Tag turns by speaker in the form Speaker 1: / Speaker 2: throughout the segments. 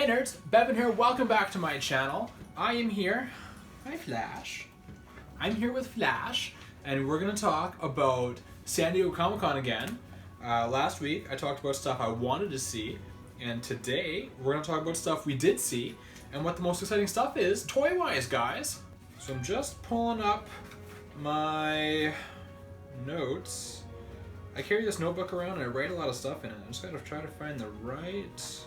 Speaker 1: Hey nerds, Bevan here, welcome back to my channel. I am here, hi Flash. I'm here with Flash, and we're gonna talk about San Diego Comic-Con again. Last week I talked about stuff I wanted to see, and today we're gonna talk about stuff we did see, and what the most exciting stuff is, toy-wise, guys. So I'm just pulling up my notes. I carry this notebook around and I write a lot of stuff in it. I just gotta try to find the right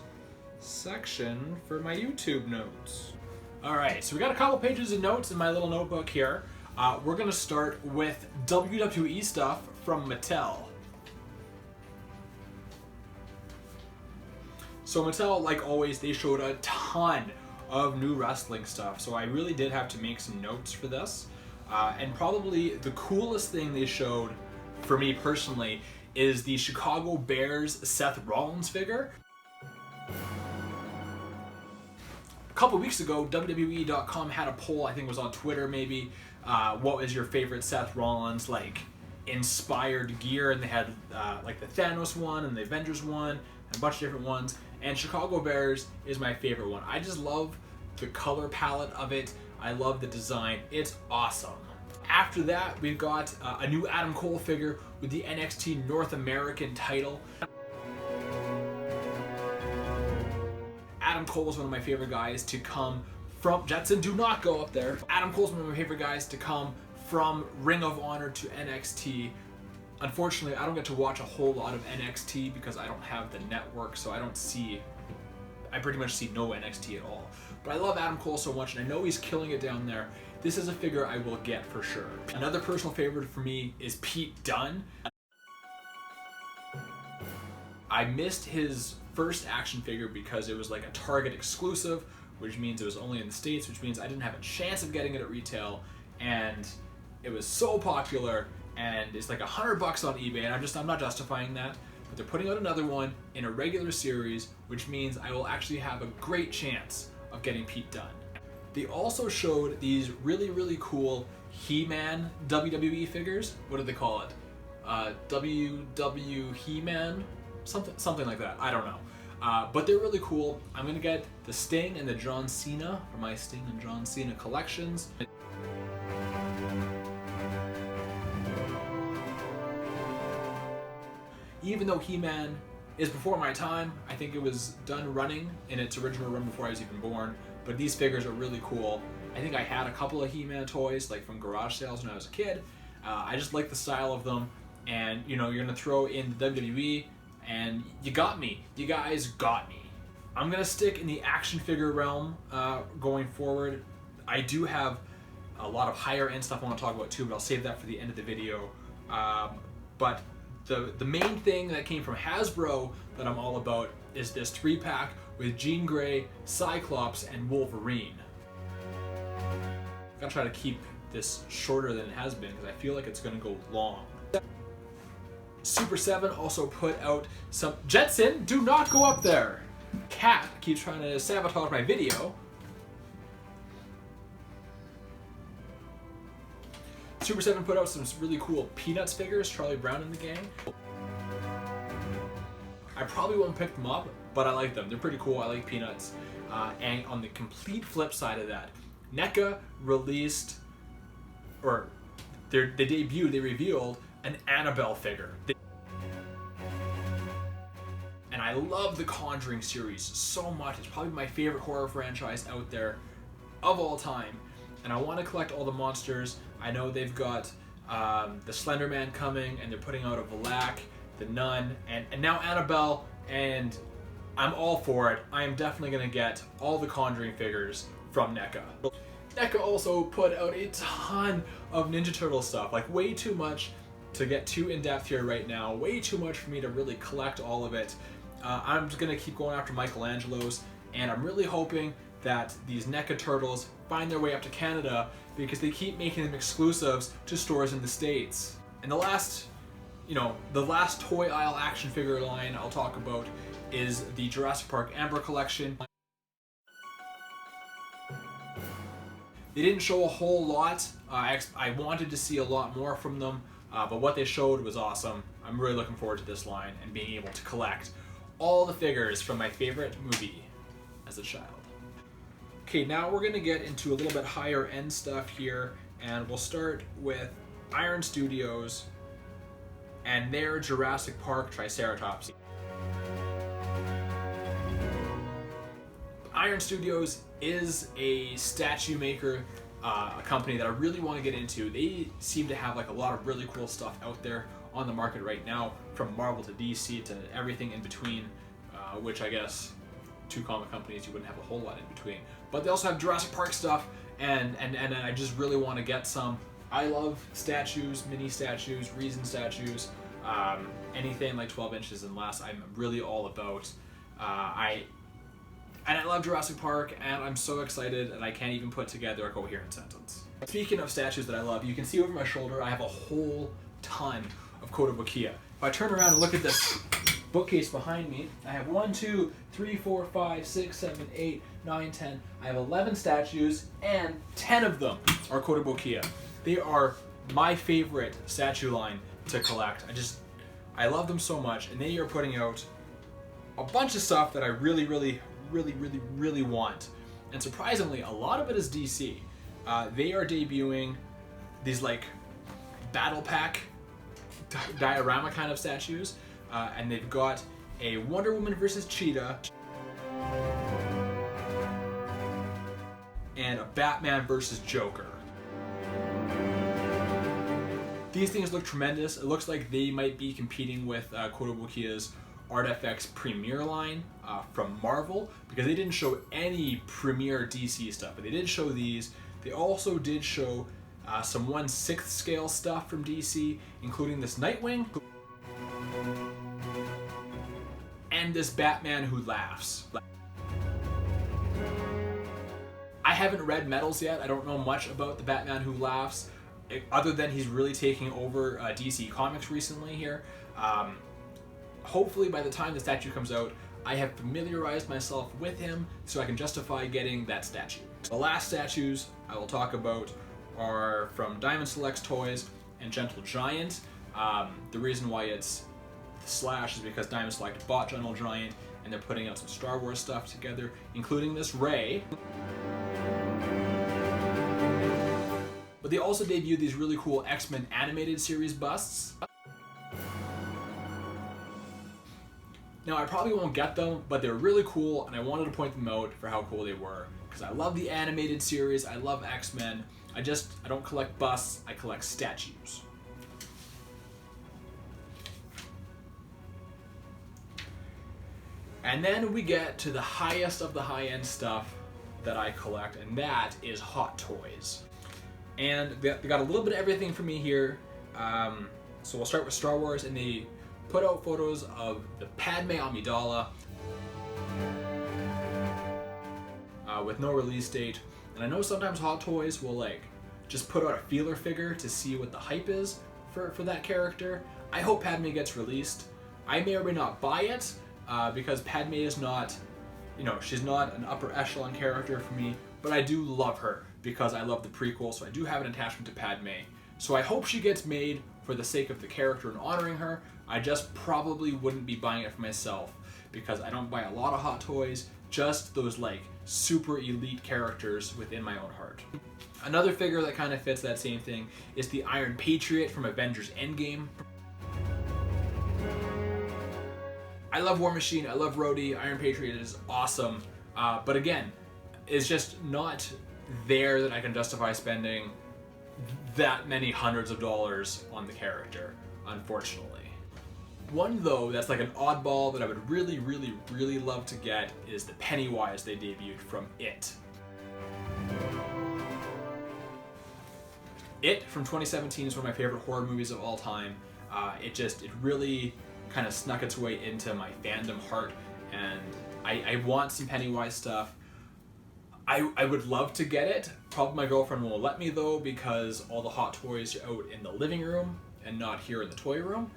Speaker 1: section for my YouTube notes. Alright, so we got a couple pages of notes in my little notebook here. We're gonna start with WWE stuff from Mattel. So Mattel, like always, they showed a ton of new wrestling stuff, so I really did have to make some notes for this. And probably the coolest thing they showed, for me personally, is the Chicago Bears Seth Rollins figure. A couple weeks ago, WWE.com had a poll, I think it was on Twitter maybe, what was your favorite Seth Rollins like inspired gear, and they had like the Thanos one and the Avengers one and a bunch of different ones, and Chicago Bears is my favorite one. I just love the color palette of it. I love the design. It's awesome. After that, we've got a new Adam Cole figure with the NXT North American title. Adam Cole is one of my favorite guys to come from, Jetson, do not go up there. Adam Cole is one of my favorite guys to come from Ring of Honor to NXT. Unfortunately, I don't get to watch a whole lot of NXT because I don't have the network, so I pretty much see no NXT at all. But I love Adam Cole so much, and I know he's killing it down there. This is a figure I will get for sure. Another personal favorite for me is Pete Dunne. I missed his first action figure because it was like a Target exclusive, which means it was only in the States, which means I didn't have a chance of getting it at retail, and it was so popular, and it's like $100 on eBay, and I'm not justifying that, but they're putting out another one in a regular series, which means I will actually have a great chance of getting Pete Dunne. They also showed these really, really cool He-Man WWE figures. What do they call it? WW He-Man? Something like that. I don't know. But they're really cool. I'm going to get the Sting and the John Cena for my Sting and John Cena collections. Even though He-Man is before my time, I think it was done running in its original run before I was even born, but these figures are really cool. I think I had a couple of He-Man toys, like from garage sales when I was a kid. I just like the style of them, and you know, you're gonna throw in the WWE, and you got me. You guys got me. I'm gonna stick in the action figure realm going forward. I do have a lot of higher end stuff I want to talk about too, but I'll save that for the end of the video. But the main thing that came from Hasbro that I'm all about is this 3-pack with Jean Grey, Cyclops, and Wolverine. I'm gonna try to keep this shorter than it has been because I feel like it's gonna go long. Super 7 also put out some... Jetson, do not go up there! Cat keeps trying to sabotage my video. Super 7 put out some really cool Peanuts figures, Charlie Brown and the gang. I probably won't pick them up, but I like them. They're pretty cool. I like Peanuts. And on the complete flip side of that, NECA released, or they revealed an Annabelle figure. And I love the Conjuring series so much. It's probably my favorite horror franchise out there of all time. And I want to collect all the monsters. I know they've got the Slender Man coming, and they're putting out a Valak, the Nun, and now Annabelle, and I'm all for it. I am definitely going to get all the Conjuring figures from NECA. NECA also put out a ton of Ninja Turtle stuff, like way too much to get too in-depth here right now, way too much for me to really collect all of it. I'm just going to keep going after Michelangelo's, and I'm really hoping that these NECA Turtles find their way up to Canada because they keep making them exclusives to stores in the States. And the last toy aisle action figure line I'll talk about is the Jurassic Park Amber collection. They didn't show a whole lot. I wanted to see a lot more from them, but what they showed was awesome. I'm really looking forward to this line and being able to collect all the figures from my favorite movie, as as a child. Okay, now we're gonna get into a little bit higher end stuff here, and we'll start with Iron Studios and their Jurassic Park Triceratops. Iron Studios is a statue maker, a company that I really want to get into. They seem to have like a lot of really cool stuff out there on the market right now, from Marvel to DC to everything in between, which I guess two comic companies you wouldn't have a whole lot in between. But they also have Jurassic Park stuff, and I just really want to get some. I love statues, mini statues, resin statues, anything like 12 inches and less. I'm really all about. And I love Jurassic Park, and I'm so excited, and I can't even put together a coherent sentence. Speaking of statues that I love, you can see over my shoulder I have a whole ton of Kotobukiya. If I turn around and look at this bookcase behind me, I have 1, 2, 3, 4, 5, 6, 7, 8, 9, 10. I have 11 statues, and 10 of them are Kotobukiya. They are my favorite statue line to collect. I love them so much, and they are putting out a bunch of stuff that I really want. And surprisingly, a lot of it is DC. They are debuting these like battle pack diorama kind of statues, and they've got a Wonder Woman versus Cheetah and a Batman versus Joker. These things look tremendous. It looks like they might be competing with Kotobukiya's ArtFX Premier line from Marvel, because they didn't show any Premier DC stuff, but they did show these. They also did show some 1/6 scale stuff from DC, including this Nightwing and this Batman who laughs. I haven't read Metals yet. I don't know much about the Batman who laughs, other than he's really taking over DC Comics recently here. Hopefully by the time the statue comes out, I have familiarized myself with him so I can justify getting that statue. The last statues I will talk about are from Diamond Selects Toys and Gentle Giant. The reason why it's slash is because Diamond Select bought Gentle Giant, and they're putting out some Star Wars stuff together, including this Rey. But they also debuted these really cool X-Men animated series busts. Now, I probably won't get them, but they're really cool, and I wanted to point them out for how cool they were, because I love the animated series, I love X-Men. I don't collect busts, I collect statues. And then we get to the highest of the high-end stuff that I collect, and that is Hot Toys. And they got a little bit of everything for me here. So we'll start with Star Wars, and they put out photos of the Padme Amidala with no release date. And I know sometimes Hot Toys will like just put out a feeler figure to see what the hype is for that character. I hope Padme gets released. I may or may not buy it because Padme is not, she's not an upper echelon character for me, but I do love her because I love the prequel, so I do have an attachment to Padme. So I hope she gets made for the sake of the character and honoring her. I just probably wouldn't be buying it for myself because I don't buy a lot of Hot Toys, just those like super elite characters within my own heart. Another figure that kind of fits that same thing is the Iron Patriot from Avengers Endgame. I love War Machine, I love Rhodey, Iron Patriot is awesome, but again, it's just not there that I can justify spending that many hundreds of dollars on the character, unfortunately. One though that's like an oddball that I would really love to get is the Pennywise they debuted from It. It from 2017 is one of my favorite horror movies of all time. It really kind of snuck its way into my fandom heart, and I want some Pennywise stuff. I would love to get it. Probably my girlfriend won't let me though, because all the Hot Toys are out in the living room and not here in the toy room.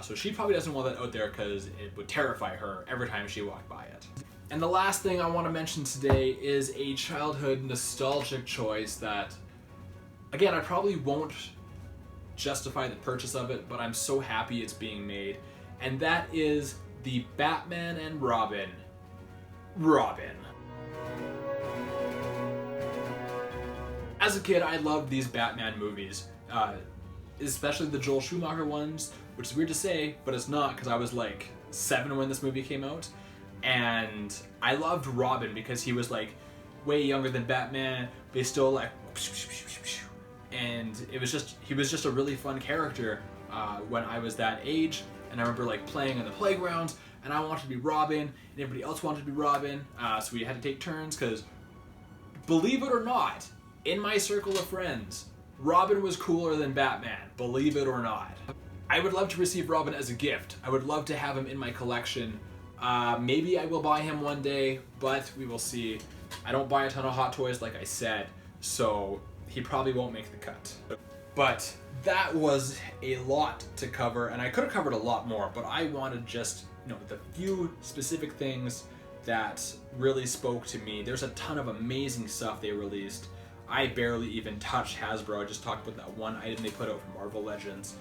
Speaker 1: So she probably doesn't want that out there because it would terrify her every time she walked by it. And the last thing I want to mention today is a childhood nostalgic choice that, again, I probably won't justify the purchase of it, but I'm so happy it's being made. And that is the Batman and Robin. as a kid, I loved these Batman movies, especially the Joel Schumacher ones, which is weird to say, but it's not, because I was like 7 when this movie came out. And I loved Robin because he was like way younger than Batman, but he's still like, and he was just a really fun character when I was that age. And I remember like playing on the playground, and I wanted to be Robin, and everybody else wanted to be Robin, so we had to take turns, because believe it or not, in my circle of friends, Robin was cooler than Batman, believe it or not. I would love to receive Robin as a gift. I would love to have him in my collection. Maybe I will buy him one day, but we will see. I don't buy a ton of Hot Toys, like I said, so he probably won't make the cut. But that was a lot to cover, and I could have covered a lot more, but I wanted just, the few specific things that really spoke to me. There's a ton of amazing stuff they released. I barely even touched Hasbro. I just talked about that one item they put out from Marvel Legends.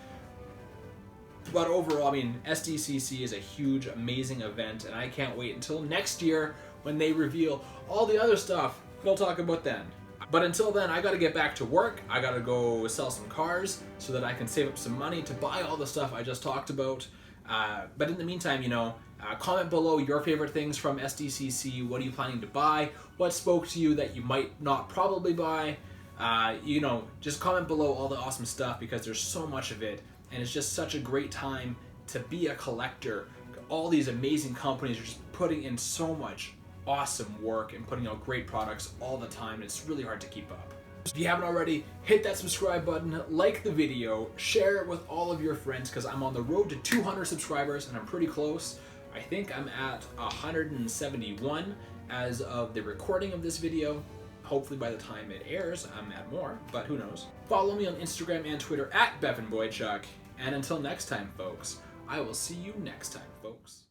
Speaker 1: But overall, I mean, SDCC is a huge, amazing event, and I can't wait until next year when they reveal all the other stuff. We'll talk about then. But until then, I gotta get back to work. I gotta go sell some cars so that I can save up some money to buy all the stuff I just talked about. But in the meantime, comment below your favorite things from SDCC. What are you planning to buy? What spoke to you that you might not probably buy? Just comment below all the awesome stuff, because there's so much of it, and it's just such a great time to be a collector. All these amazing companies are just putting in so much awesome work and putting out great products all the time, and it's really hard to keep up. If you haven't already, hit that subscribe button, like the video, share it with all of your friends, because I'm on the road to 200 subscribers and I'm pretty close. I think I'm at 171 as of the recording of this video. Hopefully by the time it airs, I'm at more, but who knows. Follow me on Instagram and Twitter at BevanBoychuk, and until next time, folks, I will see you next time, folks.